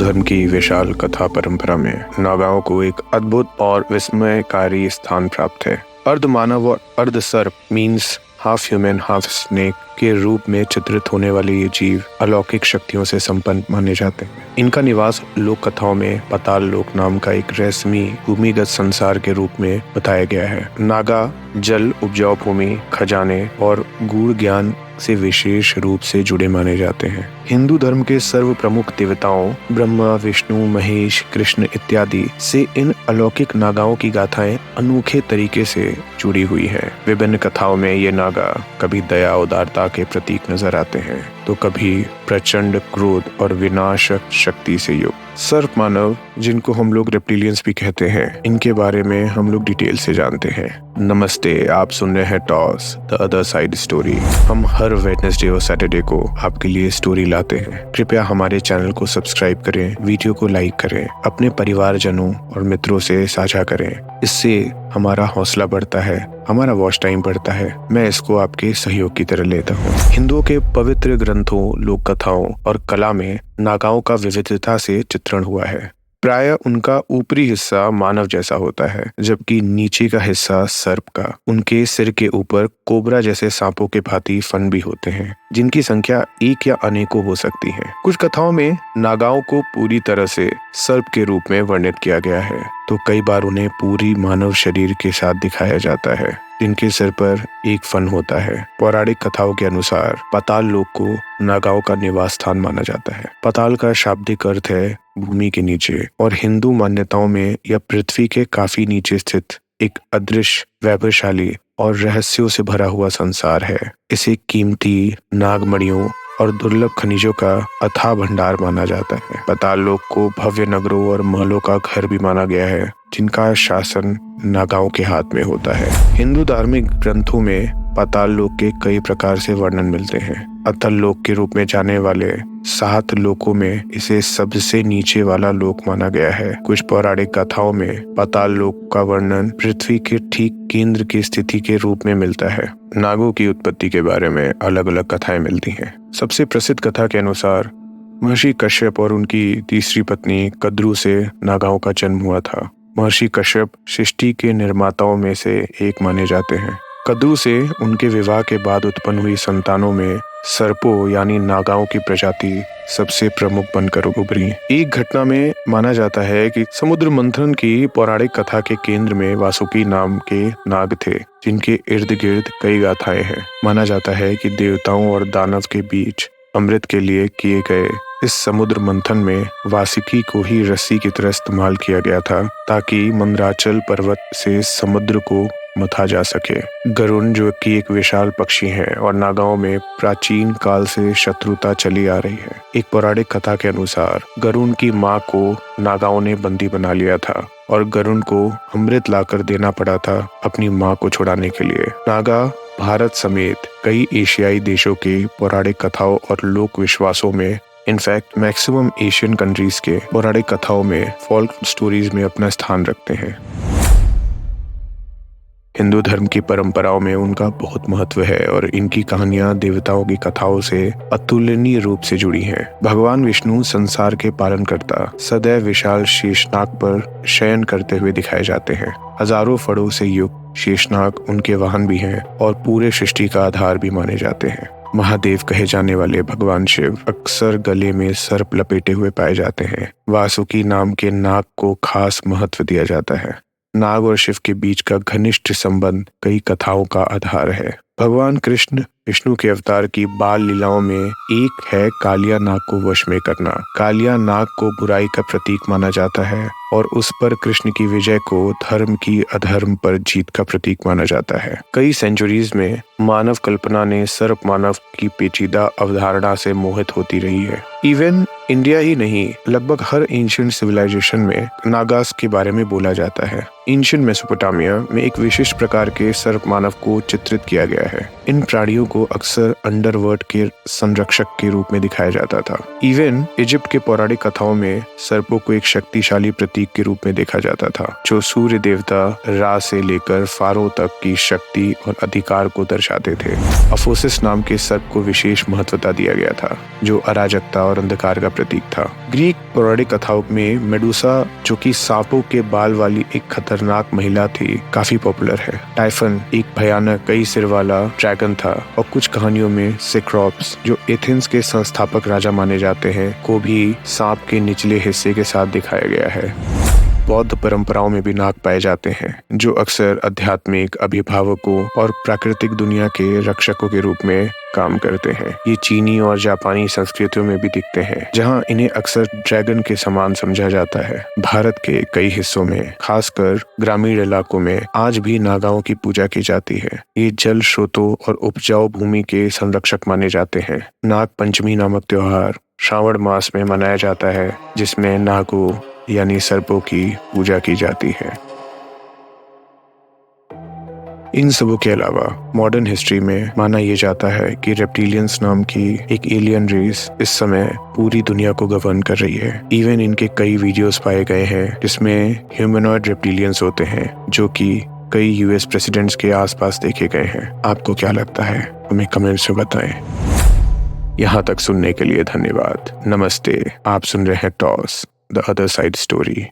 धर्म की विशाल कथा परंपरा में नागाओं को एक अद्भुत और विस्मयकारी स्थान प्राप्त है। अर्ध मानव और अर्ध सर्प means half human half snake के रूप में चित्रित होने वाले ये जीव अलौकिक शक्तियों से संपन्न माने जाते हैं। इनका निवास लोक कथाओं में पाताल लोक नाम का एक रहस्यमय भूमिगत संसार के रूप में बताया गया है। नागा जल, उपजाऊ भूमि, खजाने और गूढ़ ज्ञान से विशेष रूप से जुड़े माने जाते हैं। हिंदू धर्म के सर्व प्रमुख देवताओं ब्रह्मा, विष्णु, महेश, कृष्ण इत्यादि से इन अलौकिक नागाओं की गाथाएं अनोखे तरीके से जुड़ी हुई हैं। विभिन्न कथाओं में ये नागा कभी दया उदारता के प्रतीक नजर आते हैं तो कभी प्रचंड क्रोध और विनाशक शक्ति से युक्त। सर्प मानव, जिनको हम लोग रेप्टिलियंस भी कहते हैं, इनके बारे में हम लोग डिटेल से जानते हैं। नमस्ते, आप सुन रहे हैं toss the other side story. हम हर वेडनेसडे और सैटरडे को आपके लिए स्टोरी लाते हैं। कृपया हमारे चैनल को सब्सक्राइब करें, वीडियो को लाइक करें, अपने परिवारजनों और मित्रों से साझा करें। इससे हमारा हौसला बढ़ता है, हमारा वॉच टाइम बढ़ता है। मैं इसको आपके सहयोग की तरह लेता हूँ। हिंदुओं के पवित्र ग्रंथों, लोक कथाओं और कला में नागाओं का विविधता से चित्रण हुआ है। प्रायः उनका ऊपरी हिस्सा मानव जैसा होता है, जबकि नीचे का हिस्सा सर्प का। उनके सिर के ऊपर कोबरा जैसे सांपों के भांति फन भी होते हैं, जिनकी संख्या एक या अनेकों हो सकती है। कुछ कथाओं में नागाओं को पूरी तरह से सर्प के रूप में वर्णित किया गया है, तो कई बार उन्हें पूरी मानव शरीर के साथ दिखाया जाता है, जिनके सिर पर एक फन होता है। पौराणिक कथाओं के अनुसार पाताल लोक को नागाओं का निवास स्थान माना जाता है। पाताल का शाब्दिक अर्थ है भूमि के नीचे, और हिंदू मान्यताओं में यह पृथ्वी के काफी नीचे स्थित एक अदृश्य, वैभवशाली और रहस्यों से भरा हुआ संसार है। इसे कीमती नागमणियों और दुर्लभ खनिजों का अथाह भंडार माना जाता है। पाताल लोक को भव्य नगरों और महलों का घर भी माना गया है, जिनका शासन नागाओं के हाथ में होता है। हिंदू धार्मिक ग्रंथों में पाताल लोक के कई प्रकार से वर्णन मिलते हैं। अतल लोक के रूप में जाने वाले 7 लोकों में इसे सबसे नीचे वाला लोक माना गया है। कुछ पौराणिक कथाओं में पाताल लोक का वर्णन पृथ्वी के ठीक केंद्र की स्थिति के रूप में मिलता है। नागों की उत्पत्ति के बारे में अलग अलग कथाएं मिलती हैं। सबसे प्रसिद्ध कथा के अनुसार महर्षि कश्यप और उनकी तीसरी पत्नी कद्रू से नागाओं का जन्म हुआ था। महर्षि कश्यप सृष्टि के निर्माताओं में से एक माने जाते हैं। कद्रू से उनके विवाह के बाद उत्पन्न हुई संतानों में सर्पों यानी नागाओं की प्रजाति सबसे प्रमुख बनकर उभरी। एक घटना में माना जाता है कि समुद्र मंथन की पौराणिक कथा के केंद्र में वासुकी नाम के नाग थे, जिनके इर्द गिर्द कई गाथाएं हैं। माना जाता है कि देवताओं और दानव के बीच अमृत के लिए किए गए इस समुद्र मंथन में वासुकी को ही रस्सी की तरह इस्तेमाल किया गया था, ताकि मंदराचल पर्वत से समुद्र को मथा जा सके। गरुण, जो कि एक विशाल पक्षी है और नागाओं में प्राचीन काल से शत्रुता चली आ रही है। एक पौराणिक कथा के अनुसार गरुण की मां को नागाओं ने बंदी बना लिया था और गरुण को अमृत लाकर देना पड़ा था अपनी मां को छुड़ाने के लिए। नागा भारत समेत कई एशियाई देशों के पौराणिक कथाओं और लोक विश्वासों में, इनफैक्ट मैक्सिमम एशियन कंट्रीज के पौराणिक कथाओं में, फोल्क स्टोरीज में अपना स्थान रखते हैं। हिंदू धर्म की परंपराओं में उनका बहुत महत्व है और इनकी कहानियां देवताओं की कथाओं से अतुलनीय रूप से जुड़ी हैं। भगवान विष्णु, संसार के पालनकर्ता, सदैव विशाल शेषनाग पर शयन करते हुए दिखाए जाते हैं। हजारों फड़ों से युक्त शेषनाग उनके वाहन भी हैं और पूरे सृष्टि का आधार भी माने जाते हैं। महादेव कहे जाने वाले भगवान शिव अक्सर गले में सर्प लपेटे हुए पाए जाते हैं। वासुकी नाम के नाग को खास महत्व दिया जाता है। नाग और शिव के बीच का घनिष्ठ संबंध कई कथाओं का आधार है। भगवान कृष्ण विष्णु के अवतार की बाल लीलाओं में एक है कालिया नाग को वश में करना। कालिया नाग को बुराई का प्रतीक माना जाता है और उस पर कृष्ण की विजय को धर्म की अधर्म पर जीत का प्रतीक माना जाता है। कई सेंचुरीज में मानव कल्पना ने सर्प मानव की पेचीदा अवधारणा से मोहित होती रही है। इवन इंडिया ही नहीं, लगभग हर एंशिएंट सिविलाइजेशन में नागास के बारे में बोला जाता है। एंशिएंट मेसोपोटामिया में एक विशिष्ट प्रकार के सर्प मानव को चित्रित किया गया है। इन प्राणियों को अक्सर अंडरवर्ल्ड के संरक्षक के रूप में दिखाया जाता था। इवन इजिप्ट के पौराणिक कथाओं में सर्पों को एक शक्तिशाली प्रतीक के रूप में देखा जाता था, जो सूर्य देवता रा से लेकर फारो तक की शक्ति और अधिकार को दर्शाते थे। अफोसिस नाम के सर्प को विशेष महत्वता दिया गया था, जो अराजकता और अंधकार का प्रतीक था। ग्रीक पौराणिक कथाओं में मेडुसा, जो कि सांपों के बाल वाली एक खतरनाक महिला थी, काफी पॉपुलर है। टाइफन एक भयानक कई सिर वाला ड्रैगन था, और कुछ कहानियों में सिक्रोप्स, जो एथेंस के संस्थापक राजा माने जाते हैं, को भी सांप के निचले हिस्से के साथ दिखाया गया है। बौद्ध परंपराओं में भी नाग पाए जाते हैं, जो अक्सर आध्यात्मिक अभिभावकों और प्राकृतिक दुनिया के रक्षकों के रूप में काम करते हैं। ये चीनी और जापानी संस्कृतियों में भी दिखते हैं, जहां इन्हें अक्सर ड्रैगन के समान समझा जाता है। भारत के कई हिस्सों में, खासकर ग्रामीण इलाकों में, आज भी नागाओं की पूजा की जाती है। ये जल स्रोतों और उपजाऊ भूमि के संरक्षक माने जाते हैं। नाग पंचमी नामक त्योहार श्रावण मास में मनाया जाता है, जिसमें नागों यानी सर्पों की पूजा की जाती है। इन सबों के अलावा मॉडर्न हिस्ट्री में माना यह जाता है कि रेप्टिलियंस नाम की एक एलियन रेस इस समय पूरी दुनिया को गवर्न कर रही है। इवन इनके कई वीडियोस पाए गए हैं जिसमें ह्यूमनॉइड रेप्टिलियंस होते हैं, जो कि कई यूएस प्रेसिडेंट्स के आसपास देखे गए हैं। आपको क्या लगता है? हमें कमेंट्स में बताएं। यहाँ तक सुनने के लिए धन्यवाद। नमस्ते। आप सुन रहे हैं toss the other side story.